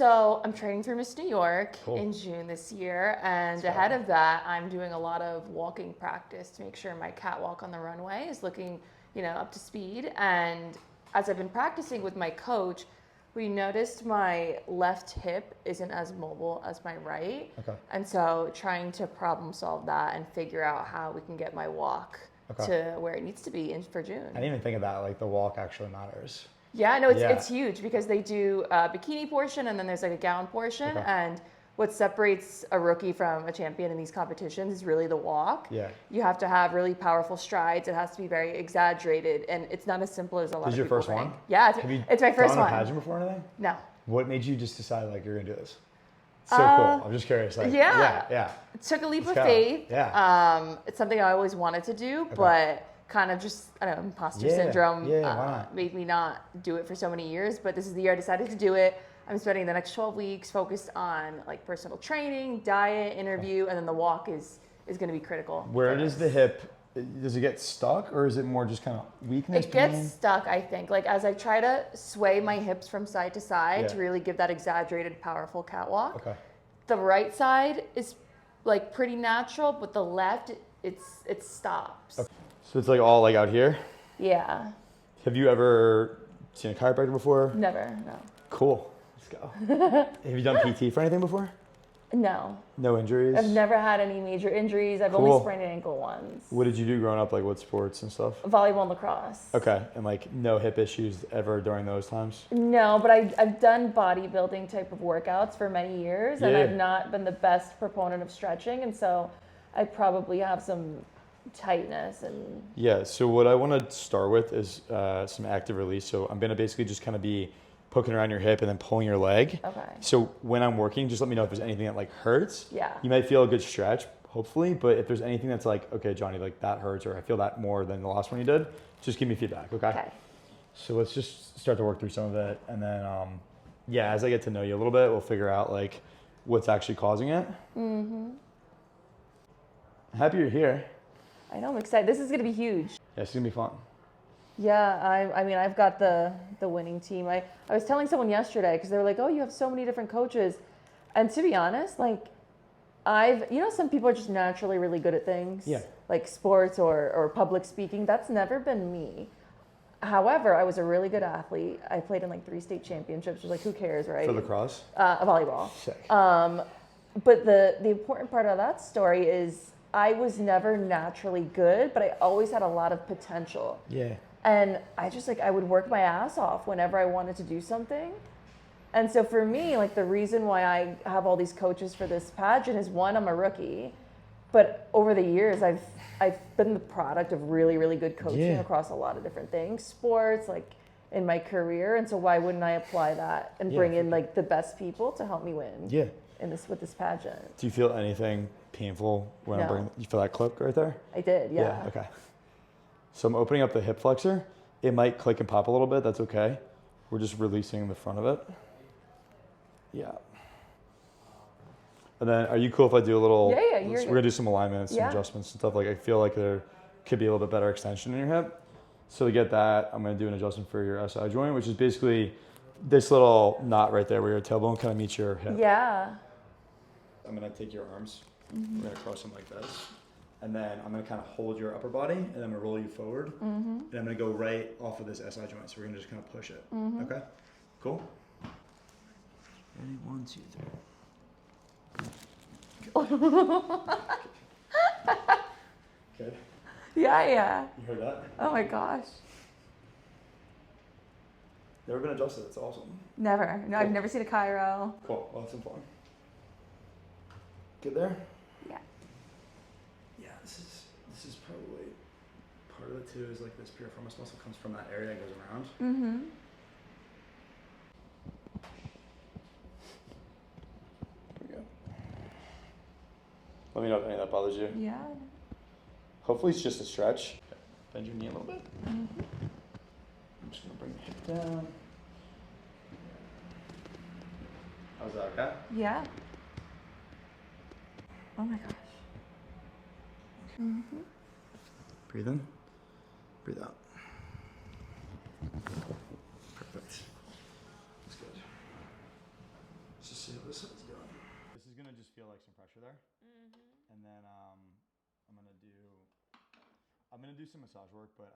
So I'm training for Miss New York Cool. in June this year, and ahead of that, I'm doing a lot of walking practice to make sure my catwalk on the runway is looking, up to speed. And as I've been practicing with my coach, we noticed my left hip isn't as mobile as my right. Okay. And so trying to problem solve that and figure out how we can get my walk to where it needs to be for June. I didn't even think of that, like the walk actually matters. Yeah, no, it's huge because they do a bikini portion and then there's like a gown portion. Okay. And what separates a rookie from a champion in these competitions is really the walk. Yeah. You have to have really powerful strides. It has to be very exaggerated, and it's not as simple as a lot of people This is your first think. one? Yeah, it's my first done one. a pageant before or anything? No. What made you just decide like you're gonna do this? So cool. I'm just curious. Like, yeah. It took a leap of go. faith. Yeah. It's something I always wanted to do, but kind of just, imposter syndrome made me not do it for so many years. But this is the year I decided to do it. I'm spending the next 12 weeks focused on like personal training, diet, interview, and then the walk is going to be critical. Where does the hip, does it get stuck or is it more just kind of weakness? It gets stuck, I think. Like as I try to sway my hips from side to side to really give that exaggerated, powerful catwalk. Okay. The right side is like pretty natural, but the left, it stops. Okay. So it's like all like out here? Yeah. Have you ever seen a chiropractor before? Never, no. Cool. Let's go. Have you done PT for anything before? No. No injuries? I've never had any major injuries. I've only sprained an ankle once. What did you do growing up? Like what sports and stuff? Volleyball and lacrosse. Okay. And like no hip issues ever during those times? No, but I've done bodybuilding type of workouts for many years, and I've not been the best proponent of stretching, and so I probably have some tightness and so what I want to start with is some active release. So I'm going to basically just kind of be poking around your hip and then pulling your leg. Okay. So when I'm working, just let me know if there's anything that like hurts. Yeah. You might feel a good stretch, hopefully, but if there's anything that's like, okay, Johnny, like that hurts or I feel that more than the last one you did, just give me feedback, okay? So let's just start to work through some of it, and then as I get to know you a little bit, we'll figure out like what's actually causing it. Mm-hmm. Happy you're here. I know, I'm excited. This is going to be huge. Yeah, it's going to be fun. Yeah, I mean, I've got the winning team. I was telling someone yesterday, because they were like, oh, you have so many different coaches. And to be honest, like, some people are just naturally really good at things. Yeah. Like sports or public speaking. That's never been me. However, I was a really good athlete. I played in like 3 state championships, which like, who cares, right? For lacrosse? Volleyball. Sick. But the important part of that story is I was never naturally good, but I always had a lot of potential. Yeah. And I would work my ass off whenever I wanted to do something. And so for me, like the reason why I have all these coaches for this pageant is one, I'm a rookie, but over the years I've been the product of really, really good coaching across a lot of different things, sports, like in my career. And so why wouldn't I apply that and bring in like the best people to help me win? Yeah. With this pageant. Do you feel anything painful when I'm bringing? You feel that click right there? I did, yeah. Okay. So I'm opening up the hip flexor. It might click and pop a little bit. That's okay. We're just releasing the front of it. Yeah. And then, are you cool if I do a little? Yeah. We're gonna do some alignments, some adjustments and stuff. Like I feel like there could be a little bit better extension in your hip. So to get that, I'm gonna do an adjustment for your SI joint, which is basically this little knot right there where your tailbone kind of meets your hip. Yeah. I'm gonna take your arms, we're gonna cross them like this, and then I'm gonna kind of hold your upper body, and I'm gonna roll you forward, and I'm gonna go right off of this SI joint, so we're gonna just kind of push it, okay? Cool? Ready, 1, 2, 3. Good? Yeah. You heard that? Oh my gosh. Never been adjusted, it's awesome. Never. No, Cool. I've never seen a chiro. Cool, well, that's some fun. Good there? Yeah. Yeah, this is probably part of it too, is like this piriformis muscle comes from that area and goes around. Mm-hmm. There we go. Let me know if any of that bothers you. Yeah. Hopefully it's just a stretch. Okay. Bend your knee a little bit. Mm-hmm. I'm just gonna bring the hip down. How's that, okay? Yeah. Oh my gosh. Mm-hmm. Breathe in, breathe out. Perfect. That's good. see how this side's doing. This is gonna just feel like some pressure there. Mm-hmm. And then I'm gonna do some massage work, but